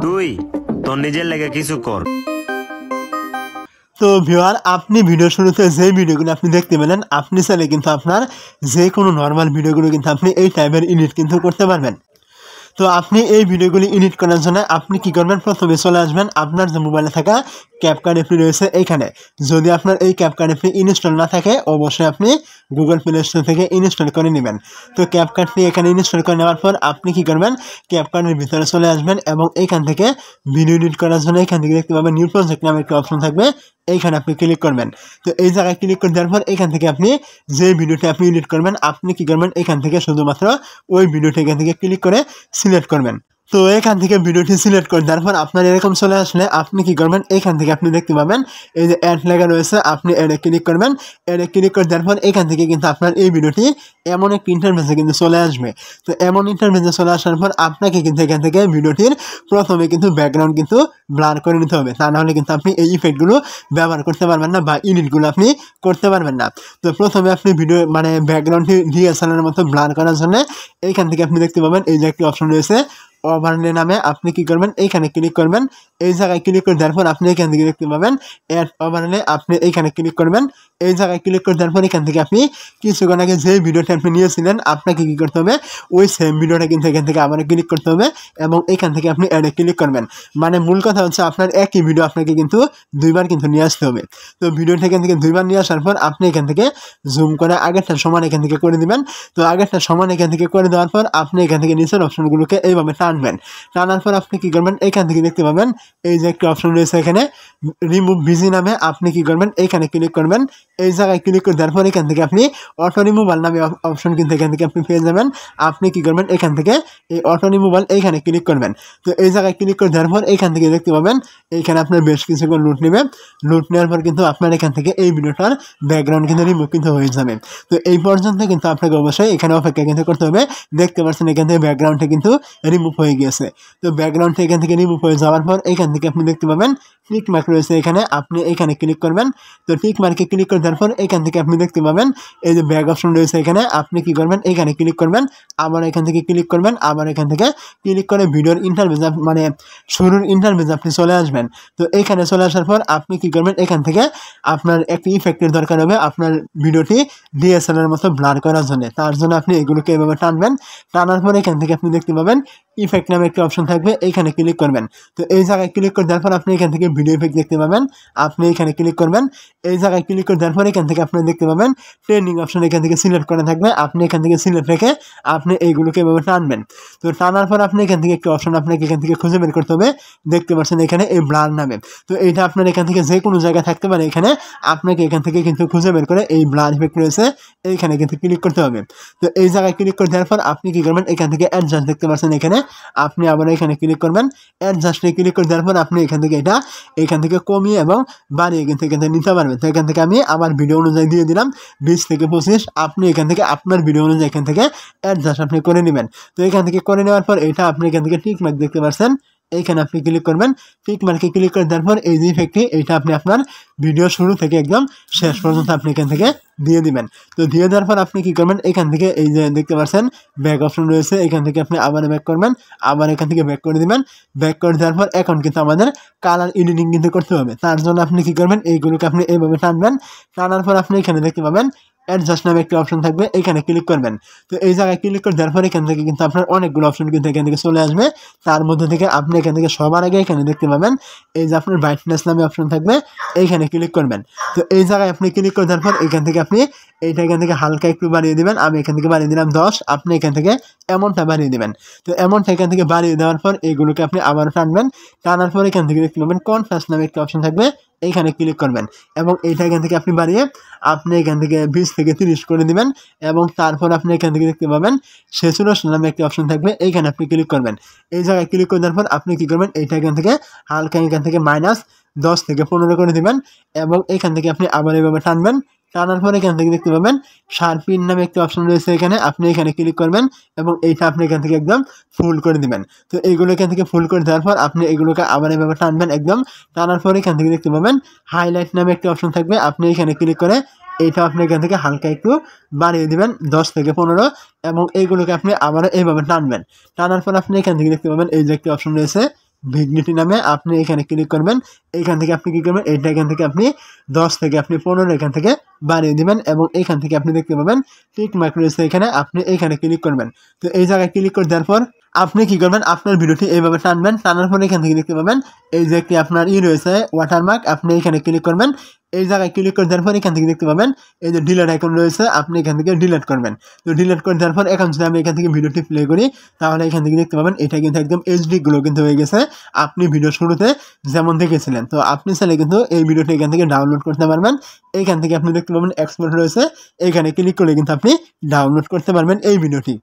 তুই তোর নিজের লেগে কিছু কর। তো ভিউয়ার, আপনি ভিডিও শুরুতে যে ভিডিওগুলো আপনি দেখতে পেলেন, আপনি চাইলে কিন্তু আপনার যে কোনো নর্মাল ভিডিওগুলো কিন্তু আপনি এই টাইপের এডিট কিন্তু করতে পারবেন। তো আপনি এই ভিডিওগুলি এডিট করার জন্য আপনি কি করবেন, প্রথমে চলে আসবেন আপনার যে মোবাইলে থাকা ক্যাপকাট অ্যাপটি রয়েছে এইখানে। যদি আপনার এই ক্যাপকাট অ্যাপটি ইনস্টল না থাকে, অবশ্যই আপনি গুগল প্লে স্টোর থেকে ইনস্টল করে নেবেন। তো ক্যাপকাটটি এখানে ইনস্টল করে নেওয়ার পর আপনি কি করবেন, ক্যাপকাটের ভিতরে চলে আসবেন এবং এইখান থেকে ভিডিও এডিট করার জন্য এখান থেকে দেখতে পাবেন নিউ প্রজেক্ট নামে একটা অপশন থাকবে, এইখানে আপনি ক্লিক করবেন। তো এই জায়গায় ক্লিক করে দেওয়ার পর এখান থেকে আপনি যে ভিডিওটি আপনি এডিট করবেন, আপনি কি করবেন, এখান থেকে শুধুমাত্র ওই ভিডিওটি এখান থেকে ক্লিক করে সিলেক্ট করবেন। তো এখান থেকে ভিডিওটি সিলেক্ট করে দেওয়ার পর আপনার এরকম চলে আসলে আপনি কি করবেন, এখান থেকে আপনি দেখতে পাবেন এই যে অ্যাড লেখা রয়েছে, আপনি অ্যাডে ক্লিক করবেন। অ্যাডে ক্লিক করে দেওয়ার পর এখান থেকে কিন্তু আপনার এই ভিডিওটি এমন একটি ইন্টারফেসে কিন্তু চলে আসবে। তো এমন ইন্টারফেসে চলে আসার পর আপনাকে কিন্তু এখান থেকে ভিডিওটির প্রথমে কিন্তু ব্যাকগ্রাউন্ড কিন্তু ব্লার করে নিতে হবে, তা নাহলে কিন্তু আপনি এই ইফেক্টগুলো ব্যবহার করতে পারবেন না বা এডিটগুলো আপনি করতে পারবেন না। তো প্রথমে আপনি ভিডিও ব্যাকগ্রাউন্ডটি ডিএসএলআর মতো ব্লার করার জন্য এইখান থেকে আপনি দেখতে পাবেন এই যে একটি অপশন রয়েছে ওভারলে নামে, আপনি কি করবেন, এইখানে ক্লিক করবেন। এই জায়গায় ক্লিক করে দেওয়ার পর আপনি এখান থেকে দেখতে পাবেন অ্যাড ওভারলে, আপনি এইখানে ক্লিক করবেন। এই জায়গায় ক্লিক করে দেওয়ার পর এখান থেকে আপনি কিছুক্ষণ আগে যে ভিডিওটা আপনি নিয়েছিলেন, আপনাকে কী করতে হবে, ওই সেম ভিডিওটা কিন্তু এখান থেকে আবার ক্লিক করতে হবে এবং এখান থেকে আপনি অ্যাডে ক্লিক করবেন। মূল কথা হচ্ছে আপনার একই ভিডিও আপনাকে কিন্তু দুইবার কিন্তু নিয়ে আসতে হবে। তো ভিডিওটা এখান থেকে দুইবার নিয়ে আসার পর আপনি এখান থেকে জুম করে আগেরটা সমান এখান থেকে করে দিবেন। তো আগেরটা সমান এখান থেকে করে দেওয়ার পর আপনি এখান থেকে নিচের অপশনগুলোকে এইভাবে টানবেন। টানার পর আপনি কি করবেন, এখান থেকে দেখতে পাবেন এই যে একটা অপশন রয়েছে এখানে রিমুভ বিজি নামে, আপনি কি করবেন, এখানে ক্লিক করবেন। এই জায়গায় ক্লিক করে দেওয়ার পর এখান থেকে আপনি অটো রিমুভাল নামে অপশন কিন্তু এখান থেকে আপনি পেয়ে যাবেন। আপনি কি করবেন, এখান থেকে এই অটো রিমুভাল এইখানে ক্লিক করবেন। তো এই জায়গায় ক্লিক করে দেওয়ার পর এখান থেকে দেখতে পাবেন এইখানে আপনার বেশ কিছুক্ষণ লুট নেবে। লুট নেওয়ার পর কিন্তু আপনার এখান থেকে এই ভিডিওটার ব্যাকগ্রাউন্ড কিন্তু রিমুভ কিন্তু হয়ে যাবে। তো এই পর্যন্ত কিন্তু আপনাকে অবশ্যই এখানে অপেক্ষা কিন্তু করতে হবে। দেখতে পাচ্ছেন এখান থেকে ব্যাকগ্রাউন্ডটা কিন্তু রিমুভ হয়ে গিয়েছে। তো ব্যাকগ্রাউন্ডটা এখান থেকে রিমুভ হয়ে যাওয়ার পর এখান থেকে আপনি দেখতে পাবেন টিক মার্ক রয়েছে এখানে, আপনি এখানে ক্লিক করবেন। তো টিক মার্কে ক্লিক করে দেওয়ার পর এখান থেকে আপনি দেখতে পাবেন এই যে ব্যাক অপশন রয়েছে এখানে, আপনি কি করবেন, এখানে ক্লিক করবেন। আবার এখান থেকে ক্লিক করবেন, আবার এখান থেকে ক্লিক করে ভিডিওর ইন্টারভেস শুরুর ইন্টারভেস আপনি চলে আসবেন। তো এখানে চলে আসার পর আপনি কি করবেন, এখান থেকে আপনার একটি ইফেক্টের দরকার হবে আপনার ভিডিওটি ডিএসএলআর মতো ব্লার করার জন্য। তার জন্য আপনি এগুলোকে এভাবে টানবেন। টানার পর এখান থেকে আপনি দেখতে পাবেন ইফেক্ট নামে একটি অপশন থাকবে, এইখানে ক্লিক করবেন। তো এই জায়গায় ক্লিক করে দেওয়ার পর আপনি এখান থেকে ভিডিও ইফেক্ট দেখতে পাবেন, আপনি এখানে ক্লিক করবেন। এই জায়গায় ক্লিক করে দেওয়ার পর এখান থেকে আপনি দেখতে পাবেন ট্রেন্ডিং অপশন এখান থেকে সিলেক্ট করা থাকবে, আপনি এখান থেকে সিলেক্ট রেখে আপনি এইগুলোকে এভাবে টানবেন। তো টানার পর আপনি এখান থেকে একটি অপশন আপনাকে এখান থেকে খুঁজে বের করতে হবে, দেখতে পাচ্ছেন এখানে এই ব্লার নামে। তো এইটা আপনার এখান থেকে যে কোনো জায়গায় থাকতে পারে, এখানে আপনাকে এখান থেকে কিন্তু খুঁজে বের করে এই ব্লার ইফেক্ট রয়েছে এইখানে কিন্তু ক্লিক করতে হবে। তো এই জায়গায় ক্লিক করে দেওয়ার পর আপনি কি করবেন, এখান থেকে অ্যাডজাস্ট দেখতে পাচ্ছেন এখানে, আপনি আবার এখানে ক্লিক করবেন। অ্যাডজাস্টে ক্লিক করে দেওয়ার পর আপনি এখান থেকে এটা এখান থেকে কমিয়ে এবং বাড়িয়ে কিন্তু এখান থেকে নিতে পারবেন। তো এখান থেকে আমি আমার ভিডিও অনুযায়ী দিয়ে দিলাম 20 থেকে 25, আপনি এখান থেকে আপনার ভিডিও অনুযায়ী এখান থেকে অ্যাডজাস্ট আপনি করে নেবেন। তো এখান থেকে করে নেওয়ার পর এটা আপনি এখান থেকে টিক মার্ক দেখতে পাচ্ছেন, এইখানে আপনি ক্লিক করবেন। টিক মার্কে ক্লিক করে দেওয়ার পর এই যে ইফেক্টটি, এইটা আপনি আপনার ভিডিও শুরু থেকে একদম শেষ পর্যন্ত আপনি এখান থেকে দিয়ে দিবেন। তো দিয়ে দেওয়ার পর আপনি কি করবেন, এখান থেকে এই যে দেখতে পাচ্ছেন ব্যাক অপশন রয়েছে, এখান থেকে আপনি আবার ব্যাক করবেন, আবার এখান থেকে ব্যাক করে দিবেন। ব্যাক করে দেওয়ার পর এখন কিন্তু আমাদের কালার এডিটিং কিন্তু করতে হবে। তার জন্য আপনি কি করবেন, এইগুলোকে আপনি এইভাবে টানবেন। টানার পর আপনি এখানে দেখতে পাবেন অ্যাডজাস্ট নামে একটি অপশন থাকবে, এখানে ক্লিক করবেন। তো এই জায়গায় ক্লিক করে দেওয়ার পর এখান থেকে কিন্তু আপনার অনেকগুলো অপশন কিন্তু এখান থেকে চলে আসবে। তার মধ্যে থেকে আপনি এখান থেকে সবার আগে এখানে দেখতে পাবেন এই যে আপনার ব্রাইটনেস নামে অপশন থাকবে, এইখানে ক্লিক করবেন। তো এই জায়গায় আপনি ক্লিক করে দেওয়ার পর এখান থেকে আপনি এইটা এখান থেকে হালকা একটু বাড়িয়ে দেবেন। আমি এখান থেকে বাড়িয়ে দিলাম 10, আপনি এখান থেকে এমনটা বাড়িয়ে দেবেন। তো এমনটা এখান থেকে বাড়িয়ে দেওয়ার পর এইগুলোকে আপনি আবারও টানবেন। টানার পর এখান থেকে দেখতে পাবেন কনট্রাস্ট নামে একটা অপশন থাকবে, এইখানে ক্লিক করবেন এবং এইটা এখান থেকে আপনি বাড়িয়ে আপনি এখান থেকে 20 থেকে 30 করে দিবেন এবং তারপর আপনি এখান থেকে দেখতে পাবেন স্যাচুরেশন নামে একটি অপশন থাকবে, এইখানে আপনি ক্লিক করবেন। এই জায়গায় ক্লিক করে দেওয়ার পর আপনি কী করবেন, এইটা এখান থেকে হালকা এখান থেকে -10 থেকে 15 করে দিবেন এবং এখান থেকে আপনি আবার এভাবে টানবেন। টানার পর এখান থেকে দেখতে পাবেন শার্পিন নামে একটি অপশন রয়েছে এখানে, আপনি এখানে ক্লিক করবেন এবং এইটা আপনি এখান থেকে একদম ফুল করে দিবেন। তো এইগুলো এখান থেকে ফুল করে দেওয়ার পর আপনি এগুলোকে আবার এভাবে টানবেন একদম। টানার পর এখান থেকে দেখতে পাবেন হাইলাইট নামে একটি অপশন থাকবে, আপনি এখানে ক্লিক করে এইটা আপনি এখান থেকে হালকা একটু বাড়িয়ে দিবেন 10 থেকে 15 এবং এইগুলোকে আপনি আবারও এইভাবে টানবেন। টানার পর আপনি এখান থেকে দেখতে পাবেন এই যে একটি অপশন রয়েছে, ভিগনিটি নামে আপনি এখানে ক্লিক করবেন। এখান থেকে আপনি কী করবেন, এইটা এখান থেকে আপনি 10 থেকে আপনি 15 এখান থেকে বাড়িয়ে দেবেন এবং এখান থেকে আপনি দেখতে পাবেন টিক মার্ক রয়েছে এখানে, আপনি এখানে ক্লিক করবেন। তো এই জায়গায় ক্লিক করে দেওয়ার পর আপনি কী করবেন, আপনার ভিডিওটি এইভাবে টানবেন, টানার পরে এখান থেকে দেখতে পাবেন এই যে একটি আপনার রয়েছে ওয়াটারমার্ক, আপনি এখানে ক্লিক করবেন। এই জায়গায় ক্লিক করে দেওয়ার পর এখান থেকে দেখতে পাবেন এই যে ডিলিট আইকন রয়েছে, আপনি এখান থেকে ডিলিট করবেন। তো ডিলিট করে দেওয়ার পর এখন যদি আমি এখান থেকে ভিডিওটি প্লে করি তাহলে এখান থেকে দেখতে পাবেন এটা কিন্তু একদম এইচডি গ্লো কিন্তু হয়ে গেছে, আপনি ভিডিও শুরুতে যেমন দেখেছিলেন। তো আপনি চাইলে কিন্তু এই ভিডিওটি এখান থেকে ডাউনলোড করতে পারবেন। এইখান থেকে আপনি দেখতে পাবেন এক্সপোর্ট রয়েছে, এখানে ক্লিক করলে কিন্তু আপনি ডাউনলোড করতে পারবেন এই ভিডিওটি।